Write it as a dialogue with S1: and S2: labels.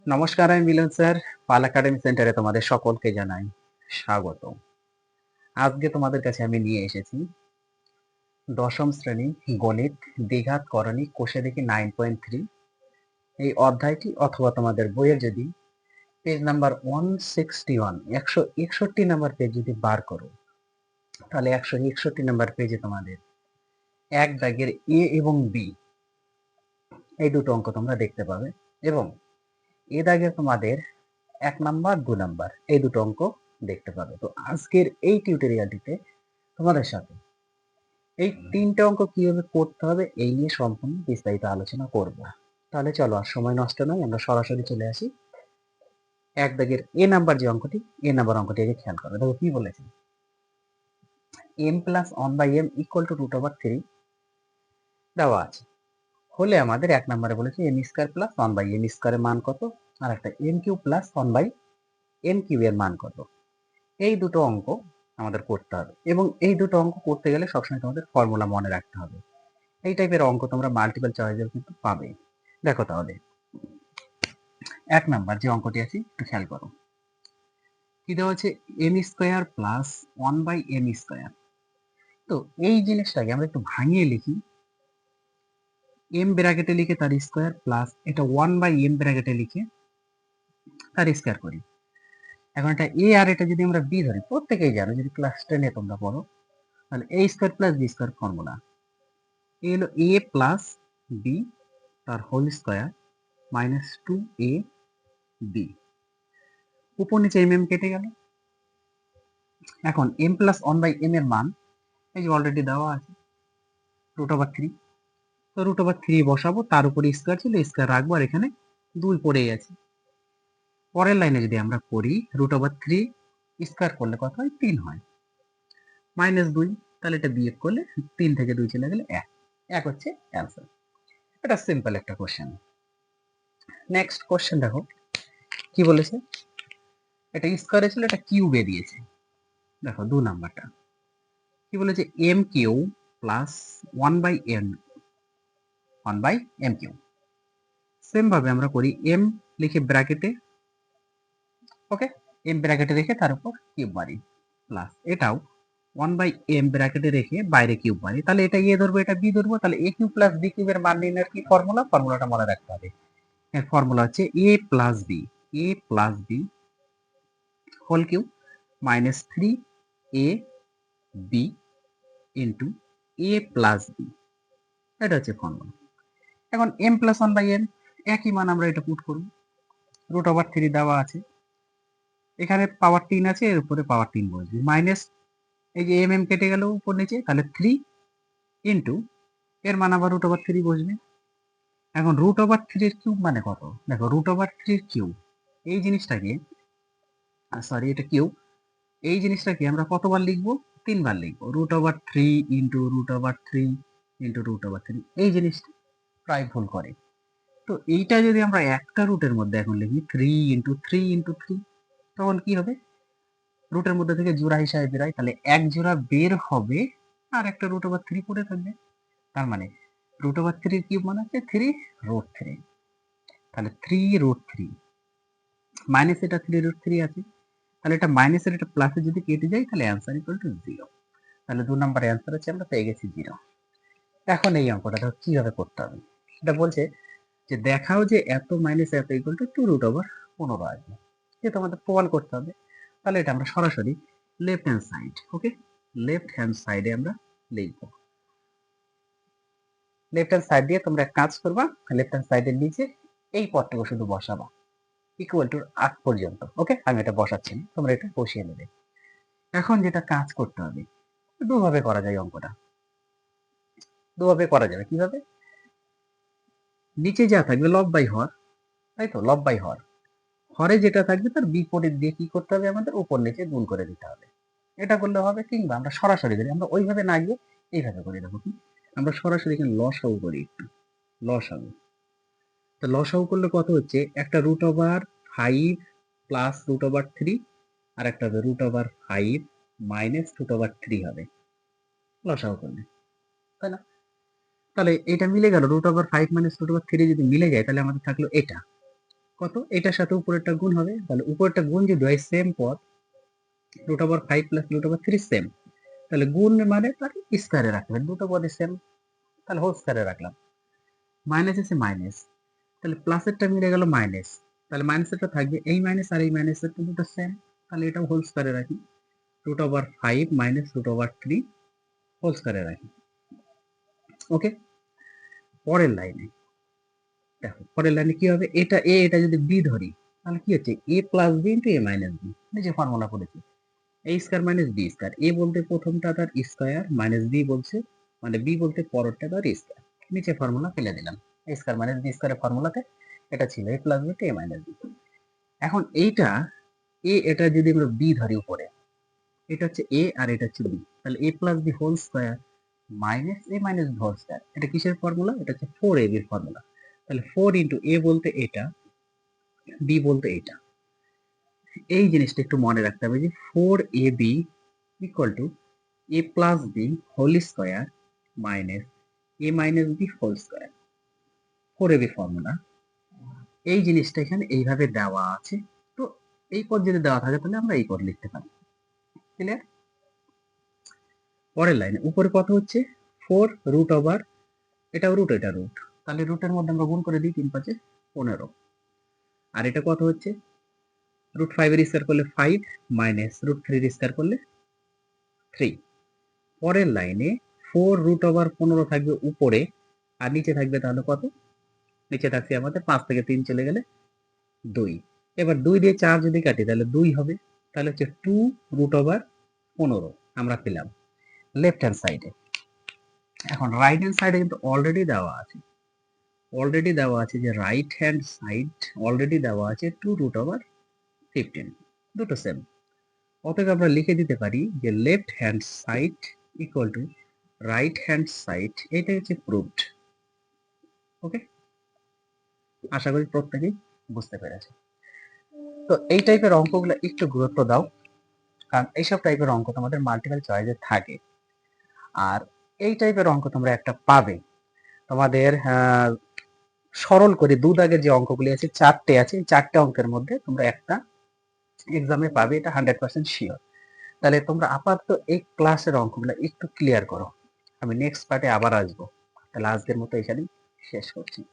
S1: নমস্কার, আমি মিলন স্যার। পাল একাডেমি সেন্টারে তোমাদের সকলকে জানাই স্বাগত। আজকে তোমাদের কাছে আমি নিয়ে এসেছি দশম শ্রেণী গণিত দ্বিঘাত করণী কোষে দেখি 9.3 এই অধ্যায়টি, অথবা তোমাদের বইয়ের যদি পেজ নাম্বার 161 161 নাম্বার পেজ যদি বার করো, তাহলে 161 নাম্বার পেজে তোমাদের এক দাগের এ এবং বি এই দুটো অঙ্ক তোমরা দেখতে পাবে, এবং এ দাগে তোমাদের 1 নাম্বার 2 নাম্বার এই দুটো অঙ্ক দেখতে পাবে। তো আজকের এই টিউটোরিয়ালটিতে তোমাদের সাথে এই তিনটে অঙ্ক কিভাবে করতে হবে এই নিয়ে সম্পূর্ণ বিস্তারিত আলোচনা করব। তাহলে চলো, আর সময় নষ্ট নয়, আমরা সরাসরি চলে আসি এক দাগের এ নাম্বার যে অঙ্কটি, এ নাম্বার অঙ্কটি আগে খেয়াল করো। দেখো কি বলেছে, m plus 1/m equal to √3 দেওয়া আছে। হলে আমাদের এক নম্বরে বলেছে m স্কয়ার প্লাস 1/m স্কয়ারের মান কত, আর একটা m cube plus 1/m cube এর মান কত। এই দুটো অঙ্ক আমাদের করতে হবে, এবং এই দুটো অঙ্ক করতে গেলে সবসময় তোমাদের ফর্মুলা মনে রাখতে হবে। এই টাইপের অঙ্ক তোমরা মাল্টিপল চয়েসেও কিন্তু পাবে। দেখো তাহলে এক নাম্বার যে অঙ্কটি আছে একটু খেয়াল করো, কি দেওয়া আছে, M square plus 1/m square. তো এই জিনিসটাকে আমরা একটু ভাঙিয়ে লিখি, এম ব্র্যাকেটে লিখে তার স্কোয়ার প্লাস এটা 1/m ব্র্যাকেটে লিখে তার স্কোয়ার করি। এখন এটা এ আর এটা যদি আমরা বি ধরি, প্রত্যেকেই জানো, যদি ক্লাস 10 এ তোমরা পড়ো, তাহলে A square plus B square formula, A হলো এ প্লাস বি তার whole square minus 2a B. উপর নিচে এম কেটে গেল। এখন m প্লাস 1/m এর মান এই যে অলরেডি দেওয়া আছে √3। তো √3 বসাবো, তার উপরে স্কোয়ার ছিল, স্কোয়ার রাখবো, আর এখানে 2 পড়ে আছে। পরের লাইনে যদি আমরা করি, √3 স্কোয়ার করলে কত হয়, 3 হয়, -2, তাহলে এটা বিয়োগ করলে 3 থেকে 2 চলে গেলে 1, 1 হচ্ছে অ্যান্সার। এটা সিম্পল একটা কোশ্চেন। নেক্সট কোশ্চেন দেখো কি বলেছে, এটা স্কোয়ারে ছিল, এটা কিউবে দিয়েছে। দেখো 2 নাম্বারটা কি বলেছে, m q plus 1/m q. Same ভাবে আমরা করি, m লিখে ব্র্যাকেটে, ওকে, m ব্র্যাকেটে রেখে তার উপর কিউব মারি, প্লাস এটাও 1/m ব্র্যাকেটে রেখে বাইরে কিউব মারি। তাহলে এটা এ ধরবো, এটা বি ধরবো, তাহলে a কিউব প্লাস বি কিউবের মান নির্ণয়ের কি ফর্মুলা, ফর্মুলাটা মনে রাখতে হবে। এর ফর্মুলা হচ্ছে a plus B whole cube minus 3a b into a plus b, এটা হচ্ছে ফর্মুলা। এখন m প্লাস 1/m একই মান আমরা এটা পুট করব, √3 দেওয়া আছে, এখানে পাওয়ার 3 আছে, এর উপরে পাওয়ার 3 বসবে, মাইনাস এই যে এম কেটে গেল উপর নিচে, তাহলে 3 ইন্টু এর মান আবার √3 বসবে। এখন √3 এর কিউব মানে কত, দেখো √3 এর কিউব এই জিনিসটাকে, সরি এটা কিউব, এই জিনিসটাকে আমরা কতবার লিখবো, 3 বার লিখবো, √3 ইন্টু √3 ইন্টু √3। এই জিনিসটা প্রায় ভুল করে। তো এইটা যদি আমরা একটা রুটের মধ্যে এখন লিখি 3 ইন্টু 3 তখন কি হবে, রুটের মধ্যে থেকে জোড়া হিসাবে বেরোয়, তাহলে এক জোড়া বের হবে, আর একটা √3 পড়ে থাকবে। তার মানে √3 এর কিউব মানে হচ্ছে 3√3, তাহলে 3√3 মাইনাস এটা 3√3 আছে, তাহলে এটা মাইনাসের এটা প্লাসে যদি কেটে যায়, তাহলে অ্যান্সার ইকুয়াল টু 0। তাহলে 2 নম্বর অ্যান্সার হচ্ছে আমরা পেয়ে গেছি 0। এখন এই অঙ্কটা দেখো কিভাবে করতে হবে। এটা বলছে যে দেখাও যে এত মাইনাস এত ইকুয়াল টু 2√15 আসবে, যেহেতু আমাদের প্রমাণ করতে হবে। তাহলে এটা আমরা সরাসরি লেফট হ্যান্ড সাইড, ওকে, লেফট হ্যান্ড সাইডে আমরা লিখবো। লেফট হ্যান্ড সাইড দিয়ে তোমরা এক কাজ করবা, লেফট হ্যান্ড সাইডের নিচে এই পদটুকু শুধু বসাবা, ইকুয়াল টু 8 পর্যন্ত, ওকে। আমি এটা বসাচ্ছি না, তোমরা এটা বসিয়ে নেবে। এখন যেটা কাজ করতে হবে, দুভাবে করা যায় অঙ্কটা, দুভাবে করা যাবে। কিভাবে, নিচে যা থাকবে লব বাই হর, তাই তো, লব বাই হর, হরে যেটা থাকবে তার বিপরীত দিয়ে কি করতে হবে, আমাদের উপর নিচে গুণ করে দিতে হবে। এটা করলে হবে, কিংবা আমরা সরাসরি করি, আমরা ওইভাবে না গিয়ে এইভাবে করি। দেখো কি, আমরা সরাসরি এখানে লসাগু করি, একটু লসাগু। তো লসাগু করলে কত হচ্ছে, একটা √5 প্লাস √3, আর একটা হবে √5 মাইনাস √3 হবে লসাগু করলে, তাই না? তাহলে এটা মিলে গেল, √5 মাইনাস √3 যদি মিলে যায়, তাহলে আমাদের থাকলো এটা, কত, এটার সাথে উপরেরটা গুণ হবে, তাহলে উপরেরটা গুণ যদি হয় সেম পদ, √5 প্লাস √3 সেম, তাহলে গুণ মানে তার স্কয়ারে রাখতে হবে, দুটো পদই সেম, তাহলে হোল স্কয়ারে রাখলাম। মাইনাস আছে মাইনাস, তাহলে প্লাসেরটা মিলে গেল মাইনাস, তাহলে মাইনাসেরটা থাকবে, এই মাইনাস আর এই মাইনাসের তো দুটো সেম, তাহলে এটাও হোল স্কয়ারে রাখি, √5 মাইনাস √3 হোল স্কয়ারে রাখি। ওকে, পরের লাইনে দেখো, পরের লাইনে কি হবে, এটা এ, এটা যদি বি ধরি, তাহলে কি হচ্ছে, এ প্লাস বি ইন্টু এ মাইনাস বি, যে ফর্মুলা করেছি, এ স্কয়ার মাইনাস বি স্কয়ার, এ বলতে প্রথমটা তার স্কয়ার, মাইনাস বি বলছে মানে বি বলতে পরেরটা তার স্কয়ার, নিচে ফর্মুলা ফেলে দিলাম, এ স্কয়ার মাইনাস বি স্কয়ারের ফর্মুলাতে এটা ছিল এ প্লাস বি টু এ মাইনাস বি। এখন এইটা এ, এটা যদি আমরা বি ধরি উপরে, এটা হচ্ছে এ আর এটা হচ্ছে বি, তাহলে A plus B whole square minus A minus B whole square, এটা কিসের ফর্মুলা, এটা হচ্ছে 4ab এর ফর্মুলা, তাহলে 4 ইন্টু এ বলতে এটা, বি বলতে এটা, এই জিনিসটা একটু মনে রাখতে হবে যে 4ab equal to a plus B whole square minus A minus B whole square, 4ab formula. এই জিনিসটা এখানে এইভাবে দেওয়া আছে, তো এই পদ যদি দেওয়া থাকে তাহলে আমরা এই পদ লিখতে পারি। ক্লিয়ার? পরের লাইনে উপরে কত হচ্ছে, 4 রুট ওভার, এটাও রুট এটা রুট, তাহলে রুটের মধ্যে আমরা গুণ করে দিই, 3 5 15, আর এটা কত হচ্ছে, √5 এর স্কয়ার করলে 5 মাইনাস √3 এর স্কয়ার করলে 3। পরের লাইনে 4 √15 থাকবে উপরে, আর নিচে থাকবে তাহলে কত, নিচে থাকছে আমাদের 5 থেকে 3 চলে গেলে 2। এবার 2 দিয়ে 4 যদি কাটি তাহলে 2 হবে, তাহলে হচ্ছে 2 √15 আমরা পেলাম লেফট হ্যান্ড সাইডে। এখন রাইট হ্যান্ড সাইডে কিন্তু অলরেডি দেওয়া আছে, যে রাইট হ্যান্ড সাইড অলরেডি দেওয়া আছে 2 √15, দুটো সেম, অতএব আমরা লিখে দিতে পারি যে left hand side equal to right hand side, এটা হচ্ছে প্রুভড। ওকে, আশা করি প্রত্যেকেই বুঝতে পেরেছে। তো এই টাইপের অঙ্কগুলো একটু গুরুত্ব দাও, কারণ এইসব টাইপের অঙ্ক তোমাদের মাল্টিপল চয়েসে থাকে, আর এই টাইপের অঙ্ক তোমরা একটা পাবে, তোমাদের সরল করে দুধ আগে যে অঙ্কগুলি আছে 4টে আছে, এই 4টে অঙ্কের মধ্যে তোমরা একটা এক্সামে পাবে, এটা 100% শিওর। তাহলে তোমরা আপাতত এই ক্লাসের অঙ্কগুলো একটু ক্লিয়ার করো, আমি নেক্সট পার্টে আবার আসবো। তাহলে আজকের মতো এখানেই শেষ করছি।